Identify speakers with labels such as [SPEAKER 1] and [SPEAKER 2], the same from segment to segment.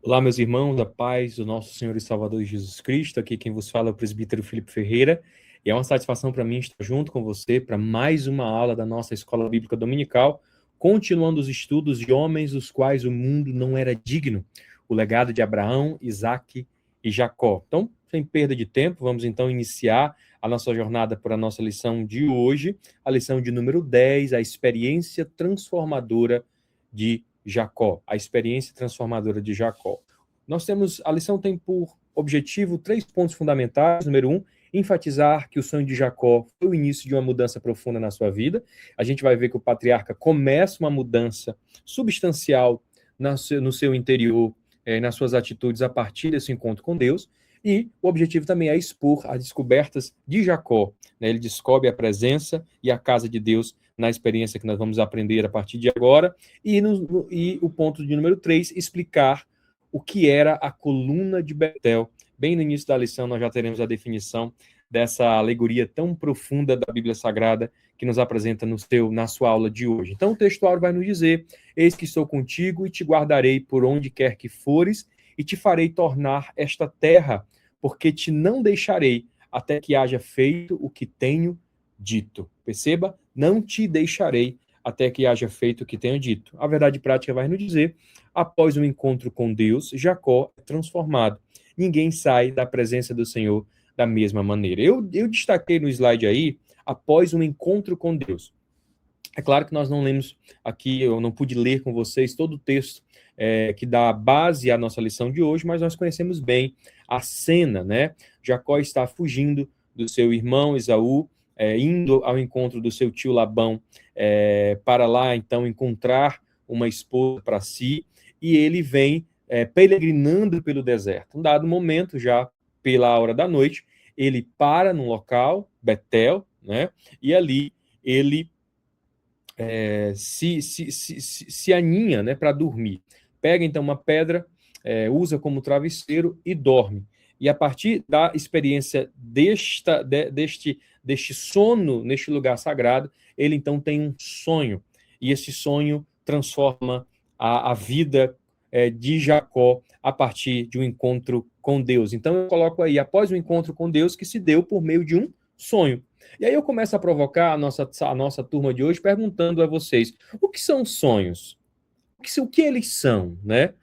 [SPEAKER 1] Olá, meus irmãos, a paz do nosso Senhor e Salvador Jesus Cristo. Aqui quem vos fala é o presbítero Felipe Ferreira. E é uma satisfação para mim estar junto com você para mais uma aula da nossa Escola Bíblica Dominical, continuando os estudos de homens dos quais o mundo não era digno, o legado de Abraão, Isaque e Jacó. Então, sem perda de tempo, vamos então iniciar a nossa jornada por a nossa lição de hoje, a lição de número 10, a experiência transformadora de Jacó, a experiência transformadora de Jacó. A lição tem por objetivo 3 pontos fundamentais. Número 1, enfatizar que o sonho de Jacó foi o início de uma mudança profunda na sua vida. A gente vai ver que o patriarca começa uma mudança substancial no seu interior, nas suas atitudes a partir desse encontro com Deus. E o objetivo também é expor as descobertas de Jacó. Ele descobre a presença e a casa de Deus na experiência que nós vamos aprender a partir de agora. E o ponto de número 3, explicar o que era a coluna de Betel. Bem no início da lição nós já teremos a definição dessa alegoria tão profunda da Bíblia Sagrada que nos apresenta na sua aula de hoje. Então o textuário vai nos dizer: eis que estou contigo e te guardarei por onde quer que fores e te farei tornar esta terra, porque te não deixarei até que haja feito o que tenho dito. Perceba, não te deixarei até que haja feito o que tenho dito. A verdade prática vai nos dizer: após um encontro com Deus, Jacó é transformado. Ninguém sai da presença do Senhor da mesma maneira. Eu destaquei no slide aí, após um encontro com Deus. É claro que nós não lemos aqui, eu não pude ler com vocês todo o texto que dá base à nossa lição de hoje, mas nós conhecemos bem a cena, né? Jacó está fugindo do seu irmão Esaú, indo ao encontro do seu tio Labão, para lá, então, encontrar uma esposa para si, e ele vem peregrinando pelo deserto. Um dado momento, já pela hora da noite, ele para num local, Betel, né? E ali ele se aninha, né, para dormir. Pega, então, uma pedra, usa como travesseiro e dorme. E a partir da experiência deste sono neste lugar sagrado, ele, então, tem um sonho. E esse sonho transforma a vida de Jacó a partir de um encontro com Deus. Então, eu coloco aí, após o encontro com Deus, que se deu por meio de um sonho. E aí eu começo a provocar a nossa turma de hoje perguntando a vocês: o que são sonhos? O que eles são, né?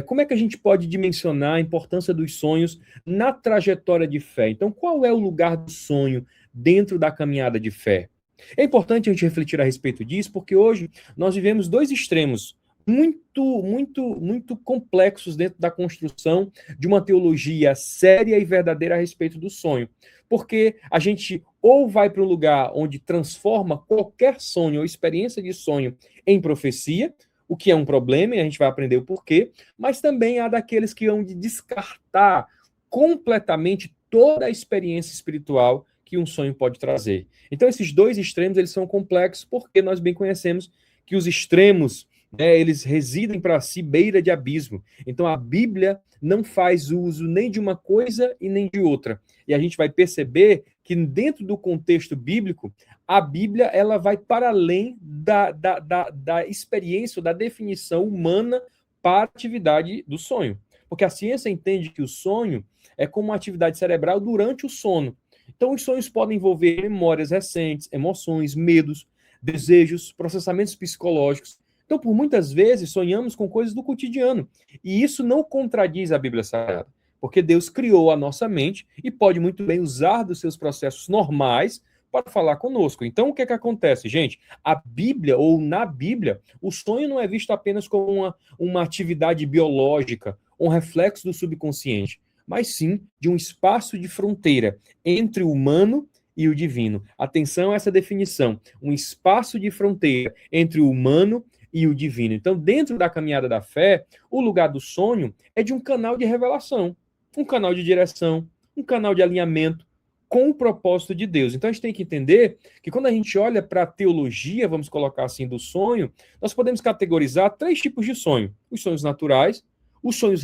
[SPEAKER 1] Como é que a gente pode dimensionar a importância dos sonhos na trajetória de fé? Então, qual é o lugar do sonho dentro da caminhada de fé? É importante a gente refletir a respeito disso, porque hoje nós vivemos dois extremos muito complexos dentro da construção de uma teologia séria e verdadeira a respeito do sonho. Porque a gente ou vai para um lugar onde transforma qualquer sonho ou experiência de sonho em profecia, o que é um problema, e a gente vai aprender o porquê, mas também há daqueles que vão descartar completamente toda a experiência espiritual que um sonho pode trazer. Então, esses dois extremos, eles são complexos, porque nós bem conhecemos que os extremos, eles residem para si beira de abismo. Então, a Bíblia não faz uso nem de uma coisa e nem de outra. E a gente vai perceber que dentro do contexto bíblico, a Bíblia ela vai para além da experiência, da definição humana para a atividade do sonho. Porque a ciência entende que o sonho é como uma atividade cerebral durante o sono. Então, os sonhos podem envolver memórias recentes, emoções, medos, desejos, processamentos psicológicos. Então, por muitas vezes, sonhamos com coisas do cotidiano. E isso não contradiz a Bíblia Sagrada, porque Deus criou a nossa mente e pode muito bem usar dos seus processos normais para falar conosco. Então, o que é que acontece, gente? A Bíblia, ou na Bíblia, o sonho não é visto apenas como uma atividade biológica, um reflexo do subconsciente, mas sim de um espaço de fronteira entre o humano e o divino. Atenção a essa definição, um espaço de fronteira entre o humano e o divino. Então, dentro da caminhada da fé, o lugar do sonho é de um canal de revelação, um canal de direção, um canal de alinhamento com o propósito de Deus. Então, a gente tem que entender que quando a gente olha para a teologia, vamos colocar assim, do sonho, nós podemos categorizar 3 tipos de sonho. Os sonhos naturais, os sonhos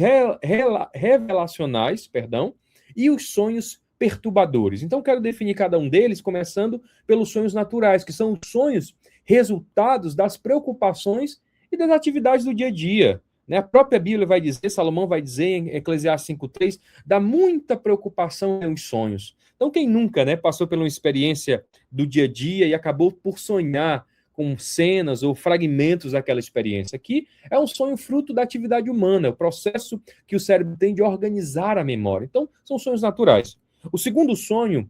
[SPEAKER 1] revelacionais, e os sonhos perturbadores. Então, quero definir cada um deles, começando pelos sonhos naturais, que são os sonhos resultados das preocupações e das atividades do dia a dia. né? A própria Bíblia vai dizer, Salomão vai dizer em Eclesiastes 5:3, dá muita preocupação nos sonhos. Então, quem nunca, né, passou por uma experiência do dia a dia e acabou por sonhar com cenas ou fragmentos daquela experiência? Aqui é um sonho fruto da atividade humana, é o processo que o cérebro tem de organizar a memória. Então, são sonhos naturais. O segundo sonho,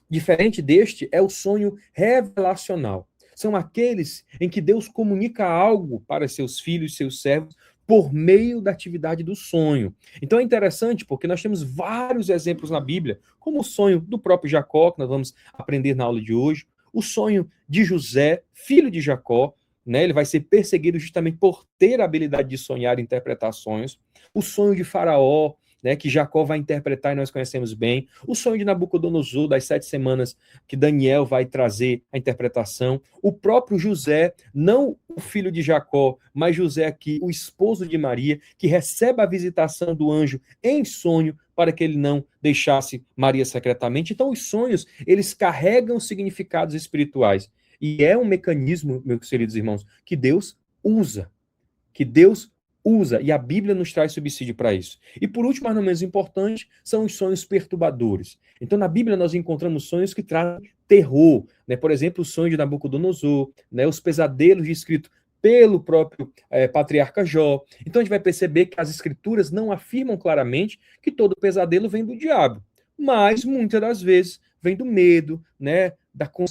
[SPEAKER 1] diferente deste, é o sonho revelacional. São aqueles em que Deus comunica algo para seus filhos, seus servos, por meio da atividade do sonho. Então é interessante porque nós temos vários exemplos na Bíblia, como o sonho do próprio Jacó, que nós vamos aprender na aula de hoje, o sonho de José, filho de Jacó, né? Ele vai ser perseguido justamente por ter a habilidade de sonhar e interpretar sonhos, o sonho de Faraó, né, que Jacó vai interpretar e nós conhecemos bem, o sonho de Nabucodonosor, das 7 semanas, que Daniel vai trazer a interpretação, o próprio José, não o filho de Jacó, mas José aqui, o esposo de Maria, que recebe a visitação do anjo em sonho, para que ele não deixasse Maria secretamente. Então, os sonhos, eles carregam significados espirituais, e é um mecanismo, meus queridos irmãos, que Deus usa, e a Bíblia nos traz subsídio para isso. E por último, mas não menos importante, são os sonhos perturbadores. Então, na Bíblia, nós encontramos sonhos que trazem terror, né? Por exemplo, o sonho de Nabucodonosor, né? Os pesadelos descritos pelo próprio patriarca Jó. Então, a gente vai perceber que as escrituras não afirmam claramente que todo pesadelo vem do diabo, mas, muitas das vezes, vem do medo, né?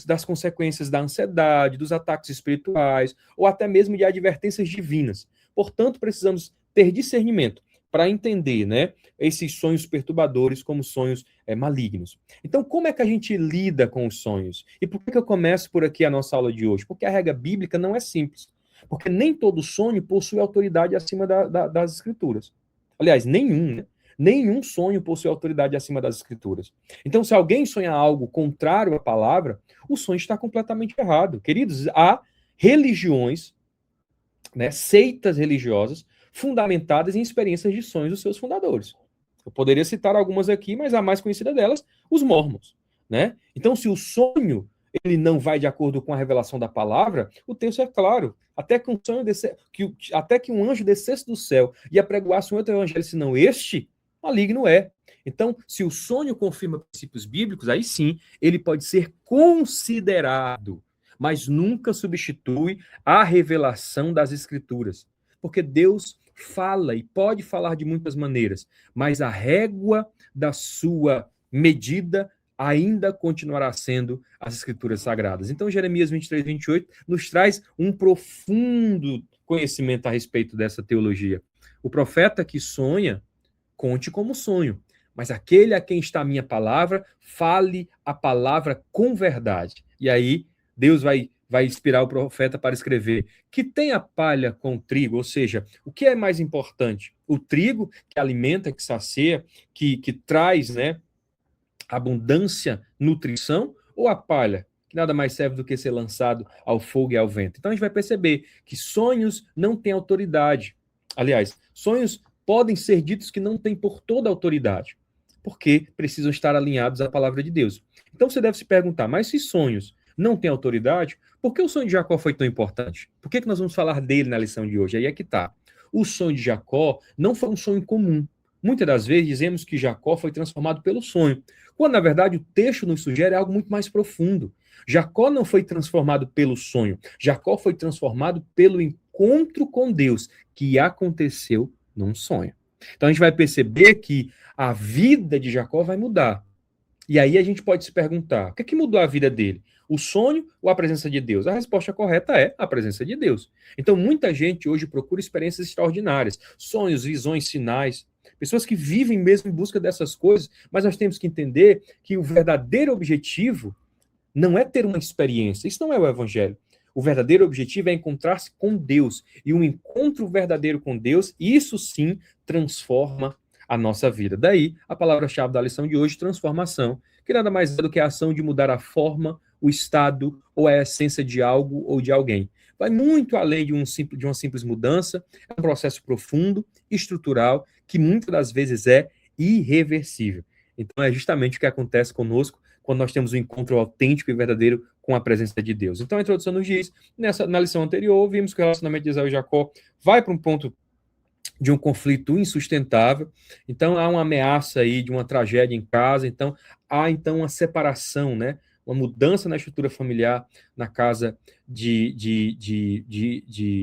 [SPEAKER 1] Das consequências da ansiedade, dos ataques espirituais, ou até mesmo de advertências divinas. Portanto, precisamos ter discernimento para entender, né, esses sonhos perturbadores como sonhos malignos. Então, como é que a gente lida com os sonhos? E por que eu começo por aqui a nossa aula de hoje? Porque a regra bíblica não é simples. Porque nem todo sonho possui autoridade acima das escrituras. Aliás, nenhum, né? Nenhum sonho possui autoridade acima das escrituras. Então, se alguém sonha algo contrário à palavra, o sonho está completamente errado. Queridos, há religiões, né, seitas religiosas fundamentadas em experiências de sonhos dos seus fundadores. Eu poderia citar algumas aqui, mas a mais conhecida delas, os mormons, né? Então, se o sonho ele não vai de acordo com a revelação da palavra, o texto é claro. Até que um anjo descesse do céu e apregoasse um outro evangelho, senão este, maligno é. Então, se o sonho confirma princípios bíblicos, aí sim, ele pode ser considerado, mas nunca substitui a revelação das Escrituras. Porque Deus fala e pode falar de muitas maneiras, mas a régua da sua medida ainda continuará sendo as Escrituras Sagradas. Então, Jeremias 23:28 nos traz um profundo conhecimento a respeito dessa teologia. O profeta que sonha, conte como sonho, mas aquele a quem está a minha palavra, fale a palavra com verdade. E aí, Deus vai inspirar o profeta para escrever que tem a palha com o trigo, ou seja, o que é mais importante? O trigo, que alimenta, que sacia, que traz, né, abundância, nutrição, ou a palha, que nada mais serve do que ser lançado ao fogo e ao vento? Então a gente vai perceber que sonhos não têm autoridade. Aliás, sonhos podem ser ditos que não têm por toda a autoridade, porque precisam estar alinhados à palavra de Deus. Então você deve se perguntar, mas se sonhos não têm autoridade, por que o sonho de Jacó foi tão importante? Por que nós vamos falar dele na lição de hoje? Aí é que está. O sonho de Jacó não foi um sonho comum. Muitas das vezes dizemos que Jacó foi transformado pelo sonho, quando na verdade o texto nos sugere algo muito mais profundo. Jacó não foi transformado pelo sonho, Jacó foi transformado pelo encontro com Deus, que aconteceu num sonho. Então a gente vai perceber que a vida de Jacó vai mudar. E aí a gente pode se perguntar, o que é que mudou a vida dele? O sonho ou a presença de Deus? A resposta correta é a presença de Deus. Então muita gente hoje procura experiências extraordinárias, sonhos, visões, sinais, pessoas que vivem mesmo em busca dessas coisas, mas nós temos que entender que o verdadeiro objetivo não é ter uma experiência, isso não é o evangelho. O verdadeiro objetivo é encontrar-se com Deus, e um encontro verdadeiro com Deus, isso sim transforma a nossa vida. Daí, a palavra-chave da lição de hoje, transformação, que nada mais é do que a ação de mudar a forma, o estado ou a essência de algo ou de alguém. Vai muito além de uma simples mudança, é um processo profundo, estrutural, que muitas das vezes é irreversível. Então é justamente o que acontece conosco quando nós temos um encontro autêntico e verdadeiro com a presença de Deus. Então a introdução nos diz, na lição anterior, vimos que o relacionamento de Esaú e Jacó vai para um ponto de um conflito insustentável. Então, há uma ameaça aí de uma tragédia em casa. Então, há então uma separação, né? Uma mudança na estrutura familiar na casa de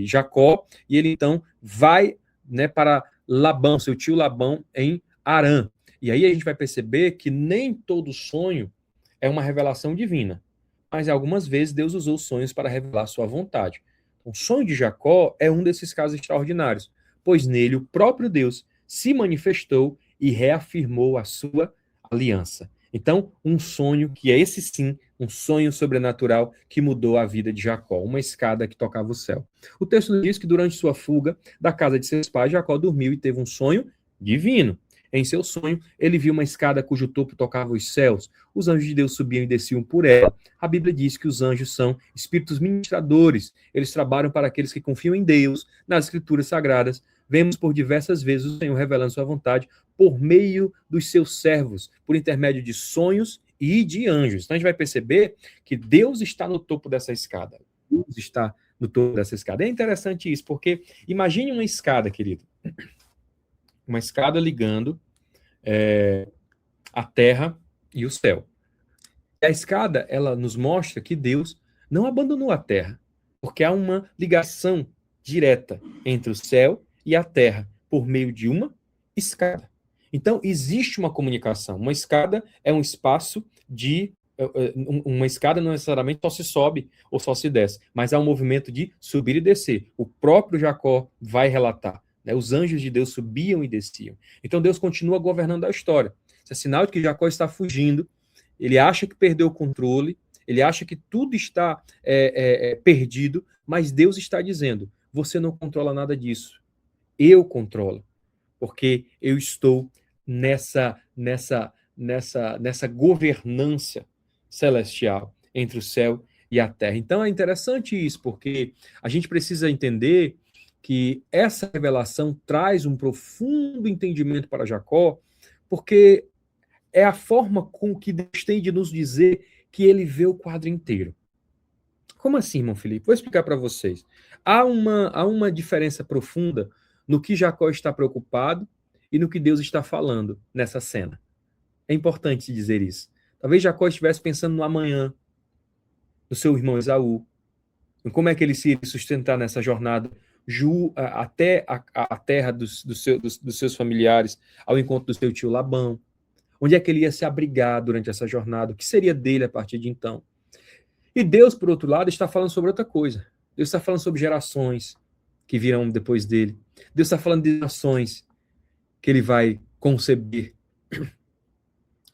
[SPEAKER 1] Jacó. E ele, então, vai, né, para Labão, seu tio Labão, em Harã. E aí a gente vai perceber que nem todo sonho é uma revelação divina. Mas algumas vezes Deus usou sonhos para revelar sua vontade. O sonho de Jacó é um desses casos extraordinários, pois nele o próprio Deus se manifestou e reafirmou a sua aliança. Então, um sonho que é esse sim, um sonho sobrenatural que mudou a vida de Jacó, uma escada que tocava o céu. O texto diz que durante sua fuga da casa de seus pais, Jacó dormiu e teve um sonho divino. Em seu sonho, ele viu uma escada cujo topo tocava os céus. Os anjos de Deus subiam e desciam por ela. A Bíblia diz que os anjos são espíritos ministradores. Eles trabalham para aqueles que confiam em Deus. Nas Escrituras Sagradas, vemos por diversas vezes o Senhor revelando sua vontade por meio dos seus servos, por intermédio de sonhos e de anjos. Então a gente vai perceber que Deus está no topo dessa escada. Deus está no topo dessa escada. É interessante isso, porque imagine uma escada, querido. Uma escada ligando a terra e o céu. E a escada, ela nos mostra que Deus não abandonou a terra, porque há uma ligação direta entre o céu e a terra por meio de uma escada. Então, existe uma comunicação. Uma escada é um espaço de... Uma escada não necessariamente só se sobe ou só se desce, mas há um movimento de subir e descer. O próprio Jacó vai relatar. Né? Os anjos de Deus subiam e desciam. Então, Deus continua governando a história. Isso é sinal de que Jacó está fugindo. Ele acha que perdeu o controle, ele acha que tudo está perdido, mas Deus está dizendo, você não controla nada disso. Eu controlo, porque eu estou nessa governança celestial entre o céu e a terra. Então é interessante isso, porque a gente precisa entender que essa revelação traz um profundo entendimento para Jacó, porque é a forma com que Deus tem de nos dizer que ele vê o quadro inteiro. Como assim, irmão Felipe? Vou explicar para vocês. Há uma diferença profunda no que Jacó está preocupado e no que Deus está falando nessa cena. É importante dizer isso. Talvez Jacó estivesse pensando no amanhã, no seu irmão Esaú, em como é que ele se iria sustentar nessa jornada até a terra dos seus familiares, ao encontro do seu tio Labão. Onde é que ele ia se abrigar durante essa jornada? O que seria dele a partir de então? E Deus, por outro lado, está falando sobre outra coisa. Deus está falando sobre gerações que virão depois dele. Deus está falando de nações que ele vai conceber,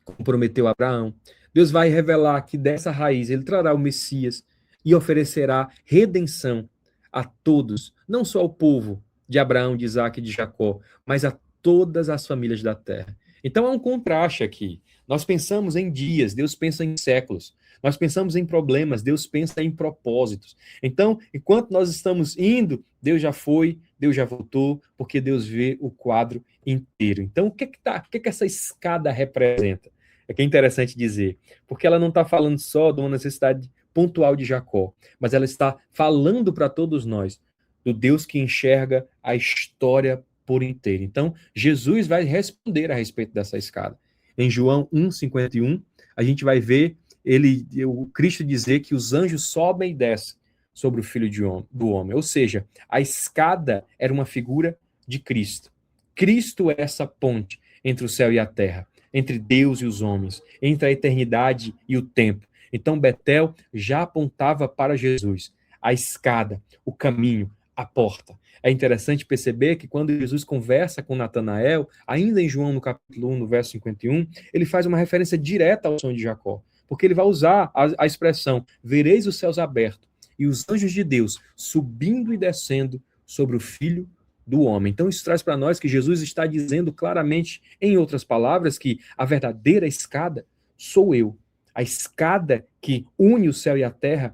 [SPEAKER 1] como prometeu a Abraão. Deus vai revelar que dessa raiz ele trará o Messias e oferecerá redenção a todos, não só ao povo de Abraão, de Isaac e de Jacó, mas a todas as famílias da terra. Então há um contraste aqui. Nós pensamos em dias, Deus pensa em séculos. Nós pensamos em problemas, Deus pensa em propósitos. Então, enquanto nós estamos indo, Deus já foi, Deus já voltou, porque Deus vê o quadro inteiro. Então, o que essa escada representa? É que é interessante dizer, porque ela não está falando só de uma necessidade pontual de Jacó, mas ela está falando para todos nós do Deus que enxerga a história por inteiro. Então, Jesus vai responder a respeito dessa escada. Em João 1,51, a gente vai ver o Cristo dizer que os anjos sobem e descem sobre o Filho do Homem. Ou seja, a escada era uma figura de Cristo. Cristo é essa ponte entre o céu e a terra, entre Deus e os homens, entre a eternidade e o tempo. Então, Betel já apontava para Jesus, a escada, o caminho, a porta. É interessante perceber que quando Jesus conversa com Natanael, ainda em João no capítulo 1, no verso 51, ele faz uma referência direta ao sonho de Jacó, porque ele vai usar a expressão, vereis os céus abertos e os anjos de Deus subindo e descendo sobre o Filho do Homem. Então isso traz para nós que Jesus está dizendo claramente, em outras palavras, que a verdadeira escada sou eu. A escada que une o céu e a terra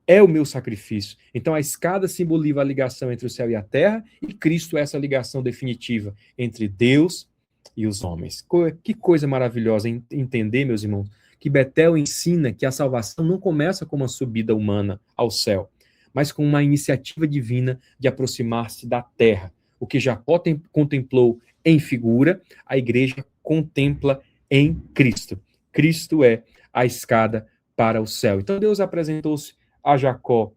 [SPEAKER 1] é o meu sacrifício. Então a escada simboliza a ligação entre o céu e a terra, e Cristo é essa ligação definitiva entre Deus e os homens. Que coisa maravilhosa entender, meus irmãos, que Betel ensina que a salvação não começa com uma subida humana ao céu, mas com uma iniciativa divina de aproximar-se da terra, O que Jacó contemplou em figura, a igreja contempla em Cristo. Cristo é a escada para o céu. Então Deus apresentou-se a Jacó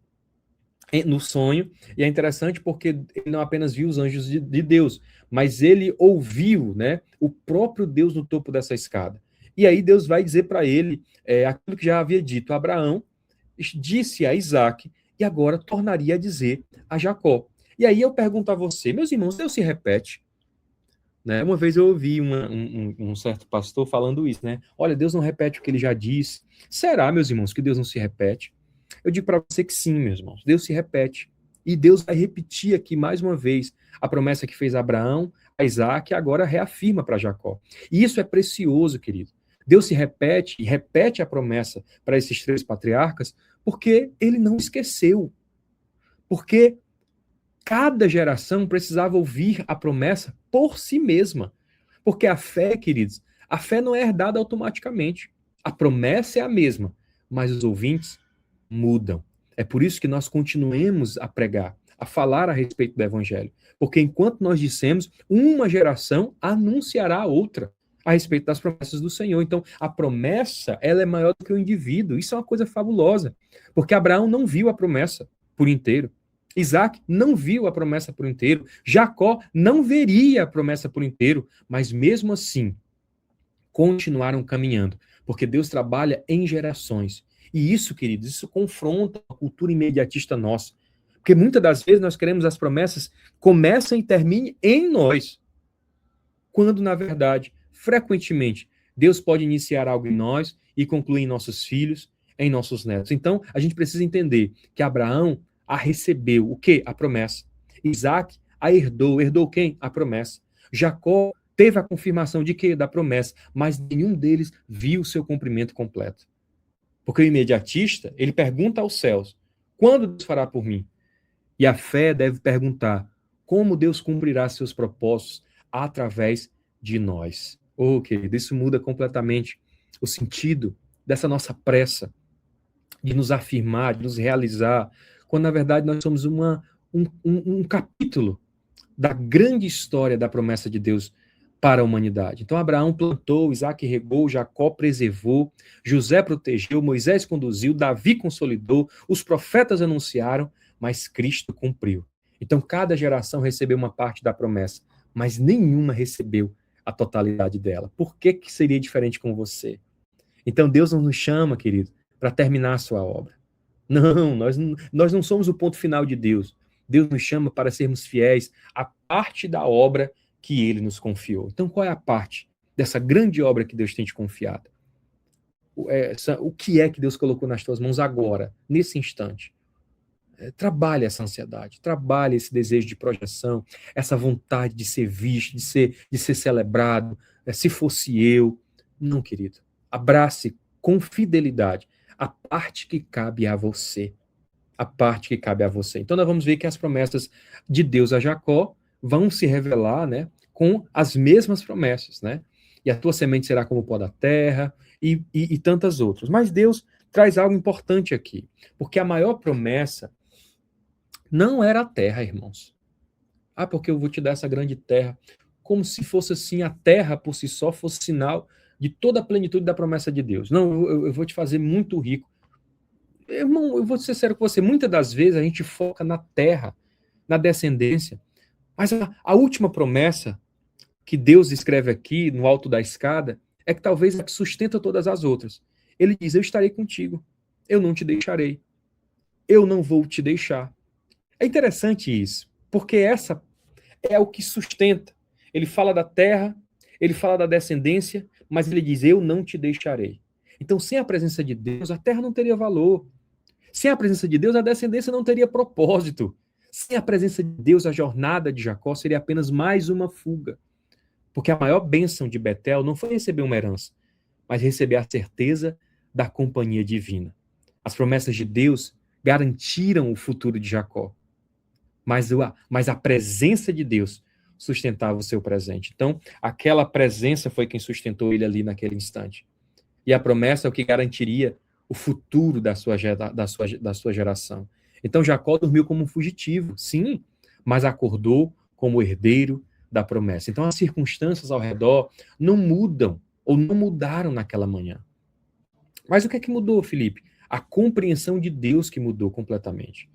[SPEAKER 1] no sonho, e é interessante porque ele não apenas viu os anjos de Deus, mas ele ouviu, né, o próprio Deus no topo dessa escada. E aí Deus vai dizer para ele aquilo que já havia dito a Abraão, disse a Isaac, e agora tornaria a dizer a Jacó. E aí eu pergunto a você, meus irmãos, Deus se repete? Né? Uma vez eu ouvi um certo pastor falando isso, né? Olha, Deus não repete o que ele já disse. Será, meus irmãos, que Deus não se repete? Eu digo para você que sim, meus irmãos. Deus se repete. E Deus vai repetir aqui mais uma vez a promessa que fez a Abraão, a Isaac, e agora reafirma para Jacó. E isso é precioso, querido. Deus se repete e repete a promessa para esses 3 patriarcas porque ele não esqueceu. Porque cada geração precisava ouvir a promessa por si mesma. Porque a fé, queridos, a fé não é herdada automaticamente. A promessa é a mesma, mas os ouvintes mudam. É por isso que nós continuemos a pregar, a falar a respeito do evangelho. Porque enquanto nós dissemos, uma geração anunciará a outra a respeito das promessas do Senhor. Então, a promessa, ela é maior do que o indivíduo. Isso é uma coisa fabulosa. Porque Abraão não viu a promessa por inteiro. Isaac não viu a promessa por inteiro. Jacó não veria a promessa por inteiro. Mas mesmo assim, continuaram caminhando. Porque Deus trabalha em gerações. E isso, queridos, isso confronta a cultura imediatista nossa. Porque muitas das vezes nós queremos as promessas começam e terminem em nós. Quando, na verdade, frequentemente, Deus pode iniciar algo em nós e concluir em nossos filhos, em nossos netos. Então, a gente precisa entender que Abraão a recebeu o quê? A promessa. Isaac a herdou. Herdou quem? A promessa. Jacó teve a confirmação de quê? Da promessa. Mas nenhum deles viu o seu cumprimento completo. Porque o imediatista, ele pergunta aos céus, quando Deus fará por mim? E a fé deve perguntar, como Deus cumprirá seus propósitos através de nós? Oh, querido, isso muda completamente o sentido dessa nossa pressa de nos afirmar, de nos realizar, quando na verdade nós somos um capítulo da grande história da promessa de Deus para a humanidade. Então Abraão plantou, Isaac regou, Jacó preservou, José protegeu, Moisés conduziu, Davi consolidou, os profetas anunciaram, mas Cristo cumpriu. Então cada geração recebeu uma parte da promessa, mas nenhuma recebeu a totalidade dela. Por que seria diferente com você? Então Deus não nos chama, querido, para terminar a sua obra. Não, nós não somos o ponto final de Deus. Deus nos chama para sermos fiéis à parte da obra que ele nos confiou. Então, qual é a parte dessa grande obra que Deus tem te confiado? O que é que Deus colocou nas tuas mãos agora, nesse instante? Trabalhe essa ansiedade, trabalhe esse desejo de projeção, essa vontade de ser visto, de ser celebrado, se fosse eu. Não, querido. Abrace com fidelidade a parte que cabe a você. A parte que cabe a você. Então, nós vamos ver que as promessas de Deus a Jacó vão se revelar, né, com as mesmas promessas, né? E a tua semente será como o pó da terra e tantas outras. Mas Deus traz algo importante aqui, porque a maior promessa não era a terra, irmãos. Ah, porque eu vou te dar essa grande terra, como se fosse assim, a terra por si só fosse sinal de toda a plenitude da promessa de Deus. Não, eu vou te fazer muito rico. Irmão, eu vou ser sério com você, muitas das vezes a gente foca na terra, na descendência, mas a última promessa que Deus escreve aqui no alto da escada é que talvez é que sustenta todas as outras. Ele diz, eu estarei contigo, eu não te deixarei, eu não vou te deixar. É interessante isso, porque essa é o que sustenta. Ele fala da terra, ele fala da descendência, mas ele diz, eu não te deixarei. Então, sem a presença de Deus, a terra não teria valor. Sem a presença de Deus, a descendência não teria propósito. Sem a presença de Deus, a jornada de Jacó seria apenas mais uma fuga. Porque a maior bênção de Betel não foi receber uma herança, mas receber a certeza da companhia divina. As promessas de Deus garantiram o futuro de Jacó. Mas a presença de Deus sustentava o seu presente. Então, aquela presença foi quem sustentou ele ali naquele instante. E a promessa é o que garantiria o futuro da sua geração. Então, Jacó dormiu como um fugitivo, sim, mas acordou como herdeiro da promessa. Então, as circunstâncias ao redor não mudam, ou não mudaram naquela manhã. Mas o que é que mudou, Felipe? A compreensão de Deus que mudou completamente.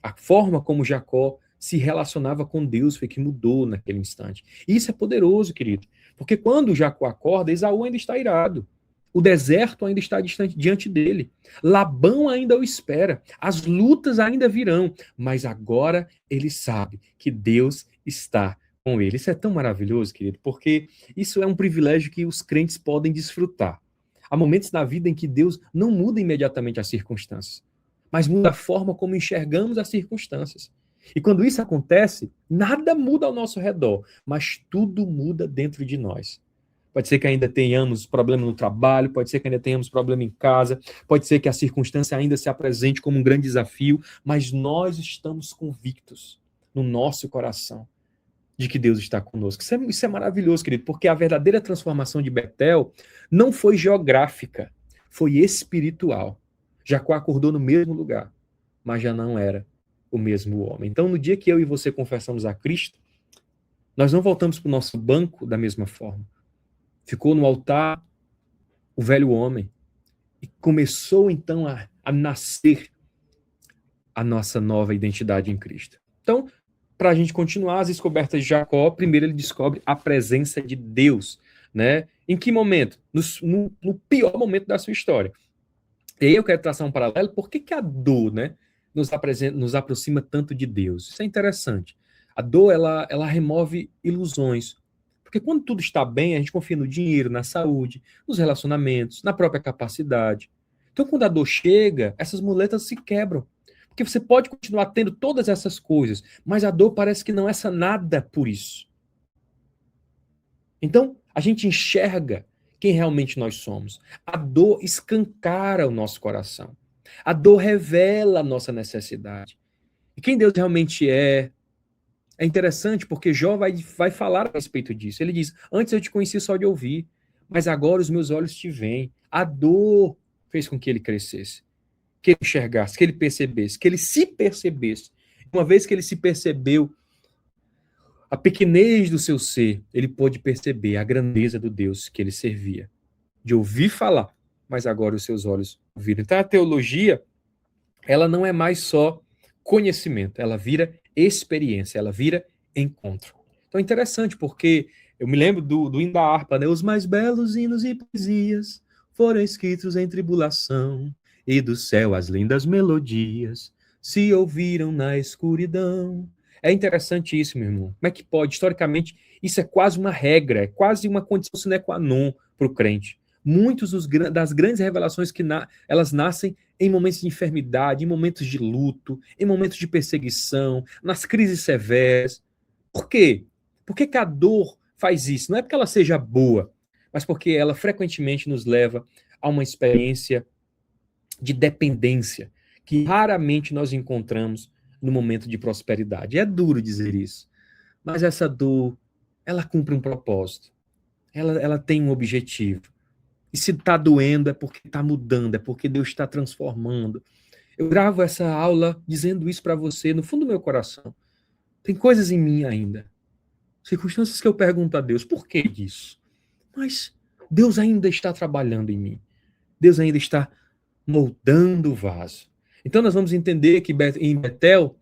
[SPEAKER 1] A forma como Jacó se relacionava com Deus foi que mudou naquele instante. E isso é poderoso, querido, porque quando Jacó acorda, Esaú ainda está irado. O deserto ainda está distante diante dele. Labão ainda o espera. As lutas ainda virão. Mas agora ele sabe que Deus está com ele. Isso é tão maravilhoso, querido, porque isso é um privilégio que os crentes podem desfrutar. Há momentos na vida em que Deus não muda imediatamente as circunstâncias, mas muda a forma como enxergamos as circunstâncias. E quando isso acontece, nada muda ao nosso redor, mas tudo muda dentro de nós. Pode ser que ainda tenhamos problema no trabalho, pode ser que ainda tenhamos problema em casa, pode ser que a circunstância ainda se apresente como um grande desafio, mas nós estamos convictos no nosso coração de que Deus está conosco. Isso é maravilhoso, querido, porque a verdadeira transformação de Betel não foi geográfica, foi espiritual. Jacó acordou no mesmo lugar, mas já não era o mesmo homem. Então, no dia que eu e você confessamos a Cristo, nós não voltamos para o nosso banco da mesma forma. Ficou no altar o velho homem e começou então a nascer a nossa nova identidade em Cristo. Então, para a gente continuar as descobertas de Jacó, primeiro ele descobre a presença de Deus, né? Em que momento? No pior momento da sua história. E aí eu quero traçar um paralelo. Por que a dor, né, nos aproxima tanto de Deus? Isso é interessante. A dor, ela remove ilusões. Porque quando tudo está bem, a gente confia no dinheiro, na saúde, nos relacionamentos, na própria capacidade. Então, quando a dor chega, essas muletas se quebram. Porque você pode continuar tendo todas essas coisas, mas a dor parece que não é nada por isso. Então, a gente enxerga quem realmente nós somos. A dor escancara o nosso coração. A dor revela a nossa necessidade. E quem Deus realmente é interessante porque Jó vai falar a respeito disso. Ele diz, antes eu te conheci só de ouvir, mas agora os meus olhos te veem. A dor fez com que ele crescesse, que ele enxergasse, que ele percebesse, que ele se percebesse. Uma vez que ele se percebeu a pequenez do seu ser, ele pôde perceber a grandeza do Deus que ele servia. De ouvir falar, mas agora os seus olhos viram. Então a teologia, ela não é mais só conhecimento, ela vira experiência, ela vira encontro. Então é interessante, porque eu me lembro do hino da harpa, né? Os mais belos hinos e poesias foram escritos em tribulação, e do céu as lindas melodias se ouviram na escuridão. É interessante isso, meu irmão. Como é que pode? Historicamente, isso é quase uma regra, é quase uma condição sine qua non para o crente. Muitas das grandes revelações elas nascem em momentos de enfermidade, em momentos de luto, em momentos de perseguição, nas crises severas. Por quê? Por que a dor faz isso? Não é porque ela seja boa, mas porque ela frequentemente nos leva a uma experiência de dependência, que raramente nós encontramos no momento de prosperidade. É duro dizer isso, mas essa dor, ela cumpre um propósito, ela tem um objetivo. E se está doendo é porque está mudando, é porque Deus está transformando. Eu gravo essa aula dizendo isso para você no fundo do meu coração. Tem coisas em mim ainda, circunstâncias que eu pergunto a Deus, por que disso? Mas Deus ainda está trabalhando em mim. Deus ainda está moldando o vaso. Então nós vamos entender que em Betel,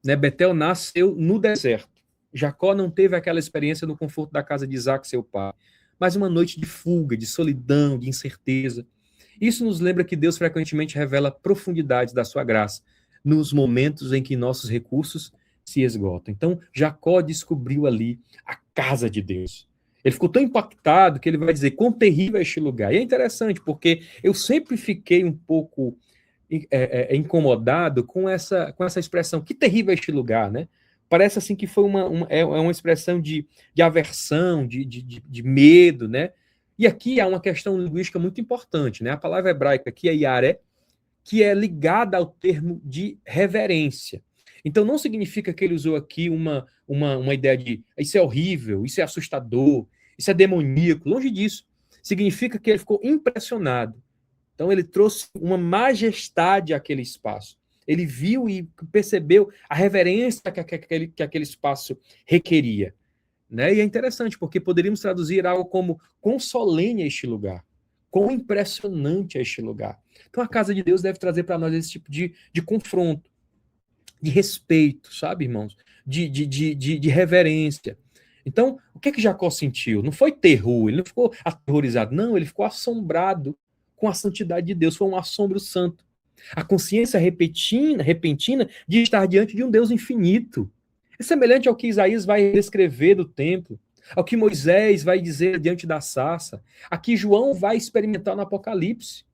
[SPEAKER 1] né, Betel nasceu no deserto. Jacó não teve aquela experiência no conforto da casa de Isaac, seu pai, mas uma noite de fuga, de solidão, de incerteza. Isso nos lembra que Deus frequentemente revela profundidades da sua graça nos momentos em que nossos recursos se esgotam. Então, Jacó descobriu ali a casa de Deus. Ele ficou tão impactado que ele vai dizer quão terrível é este lugar. E é interessante, porque eu sempre fiquei um pouco incomodado com essa expressão, que terrível é este lugar, né? Parece assim que foi uma expressão de aversão, de medo, né? E aqui há uma questão linguística muito importante, né? A palavra hebraica aqui é yaré, que é ligada ao termo de reverência. Então não significa que ele usou aqui uma ideia de isso é horrível, isso é assustador, isso é demoníaco, longe disso. Significa que ele ficou impressionado. Então ele trouxe uma majestade àquele espaço. Ele viu e percebeu a reverência que aquele espaço requeria. Né? E é interessante, porque poderíamos traduzir algo como quão solene é este lugar, quão impressionante é este lugar. Então a casa de Deus deve trazer para nós esse tipo de confronto, de respeito, sabe, irmãos? De reverência. Então, o que Jacó sentiu? Não foi terror, ele não ficou aterrorizado, não, ele ficou assombrado com a santidade de Deus, foi um assombro santo. A consciência repentina de estar diante de um Deus infinito. É semelhante ao que Isaías vai descrever do templo, ao que Moisés vai dizer diante da sarça, a que João vai experimentar no Apocalipse.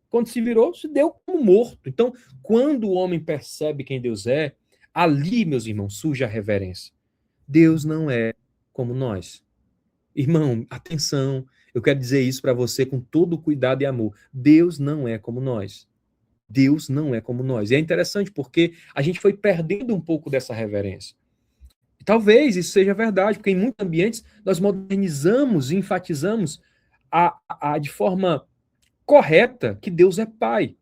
[SPEAKER 1] Quando se virou, se deu como morto. Então, quando o homem percebe quem Deus é, ali, meus irmãos, surge a reverência. Deus não é como nós. Irmão, atenção, eu quero dizer isso para você com todo cuidado e amor. Deus não é como nós. Deus não é como nós. E é interessante porque a gente foi perdendo um pouco dessa reverência. E talvez isso seja verdade, porque em muitos ambientes nós modernizamos e enfatizamos de forma correta que Deus é Pai.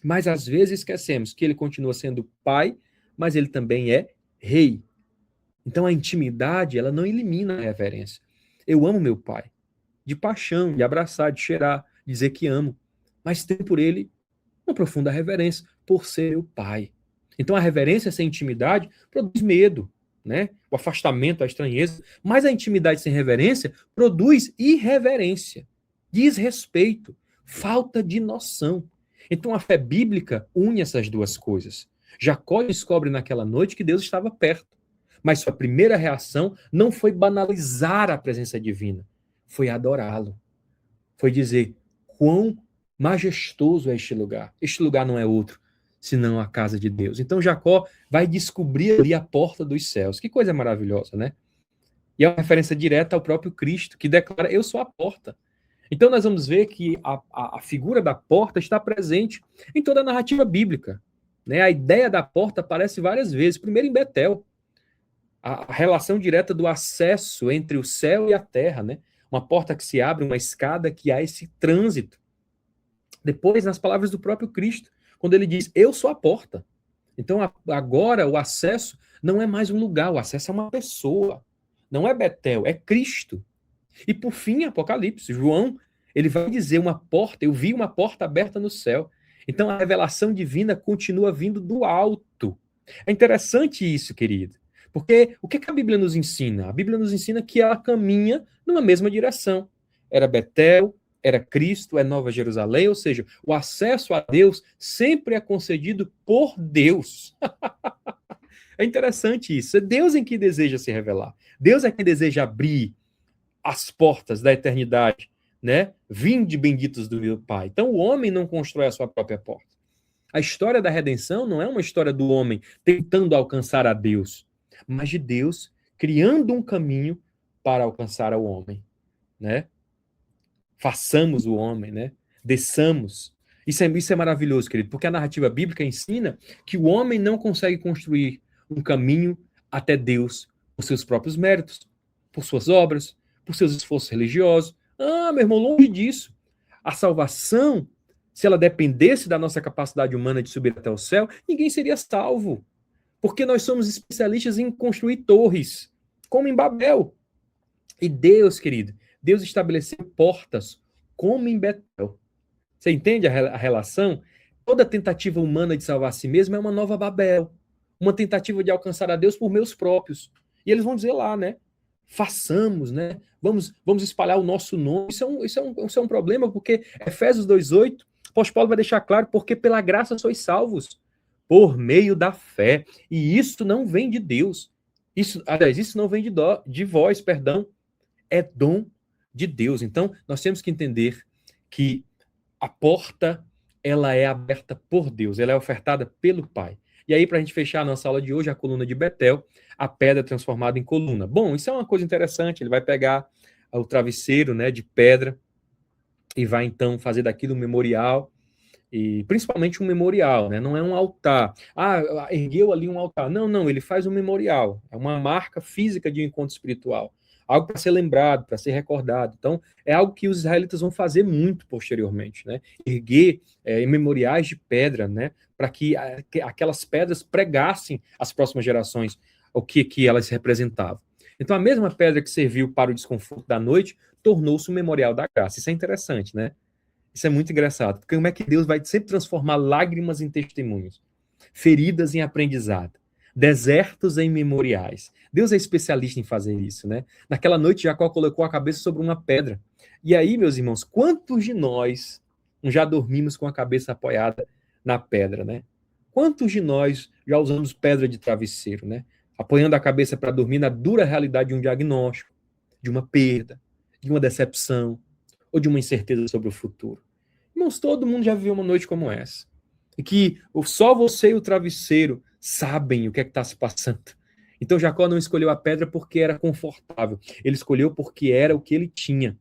[SPEAKER 1] Mas às vezes esquecemos que ele continua sendo Pai, mas ele também é Rei. Então a intimidade, ela não elimina a reverência. Eu amo meu Pai, de paixão, de abraçar, de cheirar, de dizer que amo, mas tenho por ele uma profunda reverência, por ser meu Pai. Então a reverência sem intimidade produz medo, né? O afastamento, a estranheza, mas a intimidade sem reverência produz irreverência, desrespeito, falta de noção. Então a fé bíblica une essas duas coisas. Jacó descobre naquela noite que Deus estava perto, mas sua primeira reação não foi banalizar a presença divina, foi adorá-lo. Foi dizer, quão majestoso é este lugar. Este lugar não é outro, senão a casa de Deus. Então Jacó vai descobrir ali a porta dos céus. Que coisa maravilhosa, né? E é uma referência direta ao próprio Cristo, que declara, eu sou a porta. Então nós vamos ver que a figura da porta está presente em toda a narrativa bíblica. Né? A ideia da porta aparece várias vezes. Primeiro em Betel, a relação direta do acesso entre o céu e a terra, né? Uma porta que se abre, uma escada que há esse trânsito. Depois, nas palavras do próprio Cristo, quando ele diz, eu sou a porta. Então, agora, o acesso não é mais um lugar, o acesso é uma pessoa. Não é Betel, é Cristo. E, por fim, Apocalipse, João, ele vai dizer uma porta, eu vi uma porta aberta no céu. Então, a revelação divina continua vindo do alto. É interessante isso, querido. Porque o que a Bíblia nos ensina? A Bíblia nos ensina que ela caminha numa mesma direção. Era Betel, era Cristo, é Nova Jerusalém, ou seja, o acesso a Deus sempre é concedido por Deus. É interessante isso. É Deus em que deseja se revelar. Deus é quem deseja abrir as portas da eternidade, né? Vinde benditos do meu Pai. Então o homem não constrói a sua própria porta. A história da redenção não é uma história do homem tentando alcançar a Deus, mas de Deus criando um caminho para alcançar ao homem, né? Façamos o homem, né? Desçamos. Isso é maravilhoso, querido, porque a narrativa bíblica ensina que o homem não consegue construir um caminho até Deus por seus próprios méritos, por suas obras, por seus esforços religiosos. Ah, meu irmão, longe disso. A salvação, se ela dependesse da nossa capacidade humana de subir até o céu, ninguém seria salvo. Porque nós somos especialistas em construir torres, como em Babel. E Deus, querido, Deus estabeleceu portas, como em Betel. Você entende a relação? Toda tentativa humana de salvar a si mesmo é uma nova Babel. Uma tentativa de alcançar a Deus por meios próprios. E eles vão dizer lá, né? Façamos, né? Vamos espalhar o nosso nome. Isso é um problema, porque Efésios 2,8, apóstolo Paulo vai deixar claro, porque pela graça sois salvos, por meio da fé. E isso não vem de Deus. Isso não vem de vós, perdão. É dom de Deus. Então, nós temos que entender que a porta, ela é aberta por Deus, ela é ofertada pelo Pai. E aí, para a gente fechar a nossa aula de hoje, a coluna de Betel, a pedra transformada em coluna. Bom, isso é uma coisa interessante, ele vai pegar o travesseiro, né, de pedra e vai, então, fazer daquilo um memorial, e principalmente um memorial, né? Não é um altar. Ah, ergueu ali um altar. Não, ele faz um memorial. É uma marca física de um encontro espiritual. algo para ser lembrado, para ser recordado. Então, é algo que os israelitas vão fazer muito posteriormente, né? Erguer memoriais de pedra, né? Para que aquelas pedras pregassem às próximas gerações o que elas representavam. Então, a mesma pedra que serviu para o desconforto da noite tornou-se o memorial da graça. Isso é interessante, né? Isso é muito engraçado. Como é que Deus vai sempre transformar lágrimas em testemunhos, feridas em aprendizado, desertos em memoriais. Deus é especialista em fazer isso, né? Naquela noite, Jacó colocou a cabeça sobre uma pedra. E aí, meus irmãos, quantos de nós já dormimos com a cabeça apoiada na pedra, né? Quantos de nós já usamos pedra de travesseiro, né? Apoiando a cabeça para dormir na dura realidade de um diagnóstico, de uma perda, de uma decepção, ou de uma incerteza sobre o futuro. Irmãos, todo mundo já viveu uma noite como essa. E que só você e o travesseiro sabem o que é que está se passando. Então Jacó não escolheu a pedra porque era confortável. Ele escolheu porque era o que ele tinha.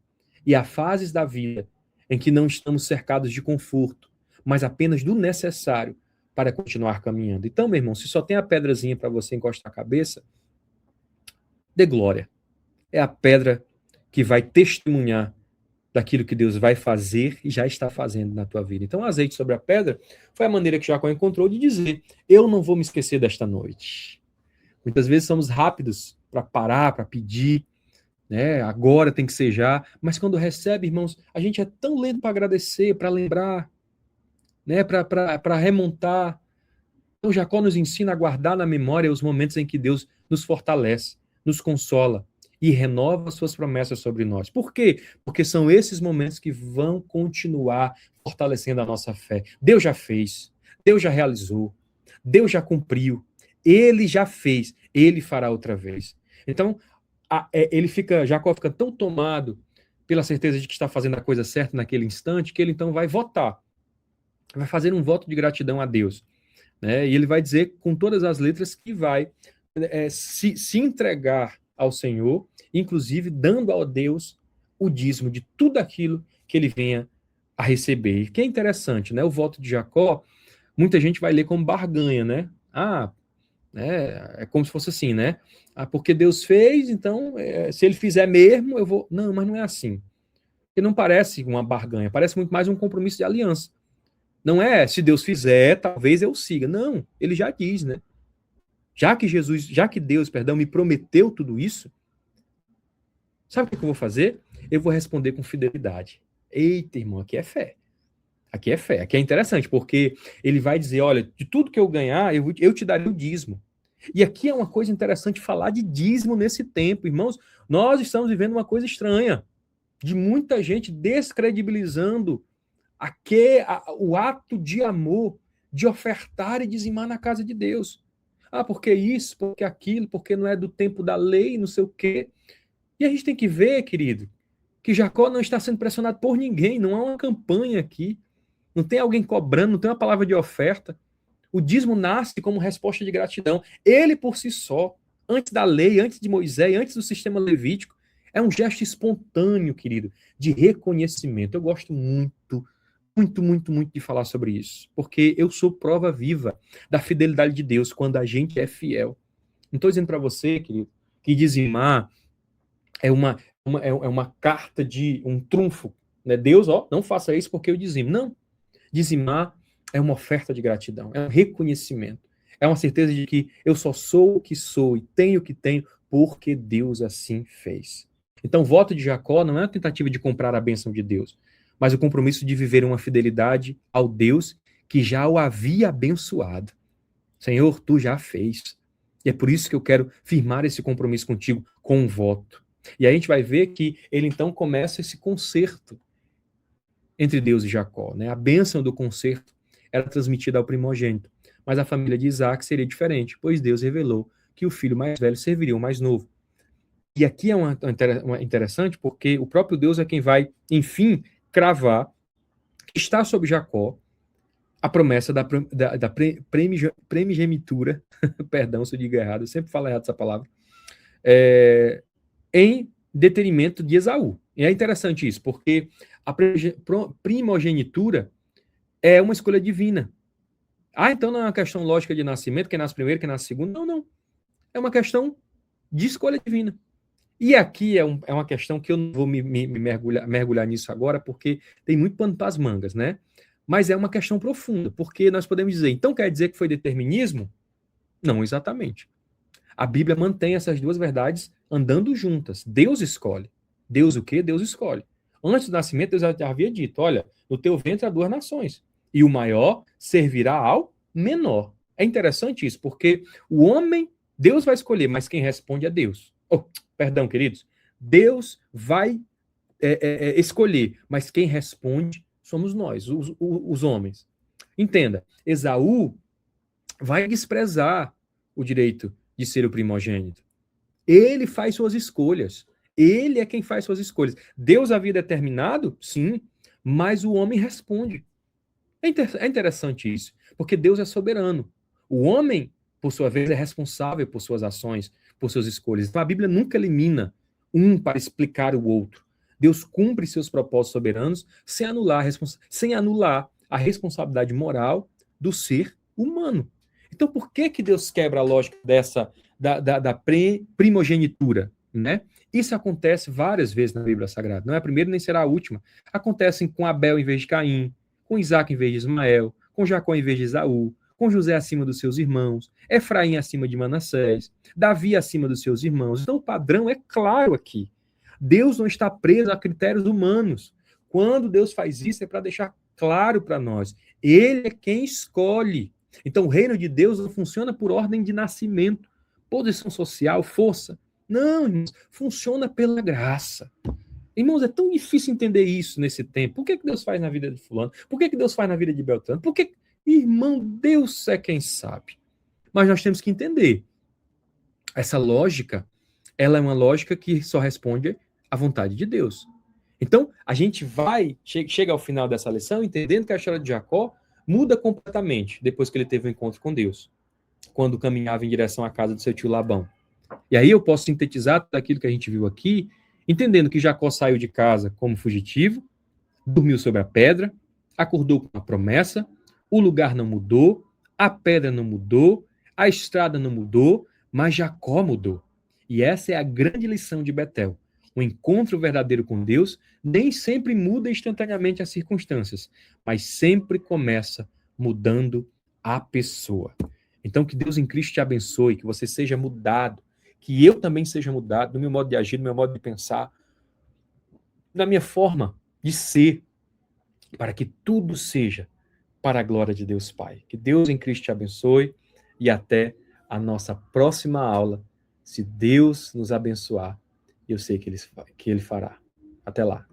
[SPEAKER 1] E há fases da vida em que não estamos cercados de conforto, mas apenas do necessário para continuar caminhando. Então, meu irmão, se só tem a pedrazinha para você encostar a cabeça, dê glória. É a pedra que vai testemunhar daquilo que Deus vai fazer e já está fazendo na tua vida. Então, o azeite sobre a pedra foi a maneira que Jacó encontrou de dizer: eu não vou me esquecer desta noite. Muitas vezes somos rápidos para parar, para pedir, né? Agora tem que ser já, mas quando recebe, irmãos, a gente é tão lento para agradecer, para lembrar, né? Para remontar. Então, Jacó nos ensina a guardar na memória os momentos em que Deus nos fortalece, nos consola e renova suas promessas sobre nós. Por quê? Porque são esses momentos que vão continuar fortalecendo a nossa fé. Deus já fez, Deus já realizou, Deus já cumpriu, Ele já fez, Ele fará outra vez. Então, Jacó fica tão tomado pela certeza de que está fazendo a coisa certa naquele instante, que ele então vai votar, vai fazer um voto de gratidão a Deus. Né? E ele vai dizer com todas as letras que vai se entregar ao Senhor, inclusive dando a Deus o dízimo de tudo aquilo que ele venha a receber. E que é interessante, né? O voto de Jacó, muita gente vai ler como barganha, né? É como se fosse assim, né? Porque Deus fez, então, se ele fizer mesmo, eu vou... Não, mas não é assim. Porque não parece uma barganha, parece muito mais um compromisso de aliança. Não é, se Deus fizer, talvez eu siga. Não, ele já diz, né? Já que Deus, me prometeu tudo isso, sabe o que eu vou fazer? Eu vou responder com fidelidade. Eita, irmão, aqui é fé. Aqui é fé. Aqui é interessante, porque ele vai dizer, olha, de tudo que eu ganhar, eu te darei o dízimo. E aqui é uma coisa interessante falar de dízimo nesse tempo, irmãos. Nós estamos vivendo uma coisa estranha, de muita gente descredibilizando o ato de amor, de ofertar e dizimar na casa de Deus. Porque isso, porque aquilo, porque não é do tempo da lei, não sei o quê. E a gente tem que ver, querido, que Jacó não está sendo pressionado por ninguém, não há uma campanha aqui, não tem alguém cobrando, não tem uma palavra de oferta. O dízimo nasce como resposta de gratidão. Ele por si só, antes da lei, antes de Moisés, antes do sistema levítico, é um gesto espontâneo, querido, de reconhecimento. Eu gosto muito de falar sobre isso, porque eu sou prova viva da fidelidade de Deus quando a gente é fiel. Não estou dizendo para você, querido, que dizimar é uma carta de um trunfo, né? Deus, não faça isso porque eu dizimo. Não. Dizimar é uma oferta de gratidão, é um reconhecimento, é uma certeza de que eu só sou o que sou e tenho o que tenho porque Deus assim fez. Então, o voto de Jacó não é uma tentativa de comprar a bênção de Deus, mas o compromisso de viver uma fidelidade ao Deus que já o havia abençoado. Senhor, tu já fez. E é por isso que eu quero firmar esse compromisso contigo com um voto. E aí a gente vai ver que ele então começa esse concerto entre Deus e Jacó. Né? A bênção do concerto era transmitida ao primogênito, mas a família de Isaac seria diferente, pois Deus revelou que o filho mais velho serviria o mais novo. E aqui é uma interessante porque o próprio Deus é quem vai, enfim, cravar que está sobre Jacó a promessa da primogenitura, perdão se eu digo errado, eu sempre falo errado essa palavra, em detrimento de Esaú. E é interessante isso, porque a primogenitura é uma escolha divina. Então não é uma questão lógica de nascimento, quem nasce primeiro, quem nasce segundo. Não. É uma questão de escolha divina. E aqui é uma questão que eu não vou me mergulhar nisso agora, porque tem muito pano para as mangas, né? Mas é uma questão profunda, porque nós podemos dizer, então quer dizer que foi determinismo? Não exatamente. A Bíblia mantém essas duas verdades andando juntas. Deus escolhe. Deus o quê? Deus escolhe. Antes do nascimento, Deus já havia dito, olha, no teu ventre há duas nações, e o maior servirá ao menor. É interessante isso, porque o homem, Deus vai escolher, mas quem responde é Deus. Oh, perdão, queridos. Deus vai escolher, mas quem responde somos nós, os homens. Entenda, Esaú vai desprezar o direito de ser o primogênito. Ele faz suas escolhas. Ele é quem faz suas escolhas. Deus havia determinado? Sim, mas o homem responde. É interessante isso, porque Deus é soberano. O homem, por sua vez, é responsável por suas ações, por suas escolhas. Então a Bíblia nunca elimina um para explicar o outro. Deus cumpre seus propósitos soberanos sem anular a responsabilidade moral do ser humano. Então por que que Deus quebra a lógica da primogenitura, né? Isso acontece várias vezes na Bíblia Sagrada. Não é a primeira nem será a última. Acontecem com Abel em vez de Caim, com Isaac em vez de Ismael, com Jacó em vez de Esaú, com José acima dos seus irmãos, Efraim acima de Manassés, Davi acima dos seus irmãos. Então o padrão é claro aqui. Deus não está preso a critérios humanos. Quando Deus faz isso, é para deixar claro para nós. Ele é quem escolhe. Então o reino de Deus não funciona por ordem de nascimento, posição social, força. Não, irmãos, funciona pela graça. Irmãos, é tão difícil entender isso nesse tempo. Por que Deus faz na vida de fulano? Por que Deus faz na vida de Beltrano? Por que... Irmão, Deus é quem sabe. Mas nós temos que entender. Essa lógica, ela é uma lógica que só responde à vontade de Deus. Então, a gente chega ao final dessa lição entendendo que a história de Jacó muda completamente depois que ele teve um encontro com Deus, quando caminhava em direção à casa do seu tio Labão. E aí eu posso sintetizar tudo aquilo que a gente viu aqui, entendendo que Jacó saiu de casa como fugitivo, dormiu sobre a pedra, acordou com a promessa, o lugar não mudou, a pedra não mudou, a estrada não mudou, mas Jacó mudou. E essa é a grande lição de Betel. O encontro verdadeiro com Deus nem sempre muda instantaneamente as circunstâncias, mas sempre começa mudando a pessoa. Então, que Deus em Cristo te abençoe, que você seja mudado, que eu também seja mudado no meu modo de agir, no meu modo de pensar, na minha forma de ser, para que tudo seja para a glória de Deus Pai. Que Deus em Cristo te abençoe e até a nossa próxima aula, se Deus nos abençoar, eu sei que Ele fará. Até lá.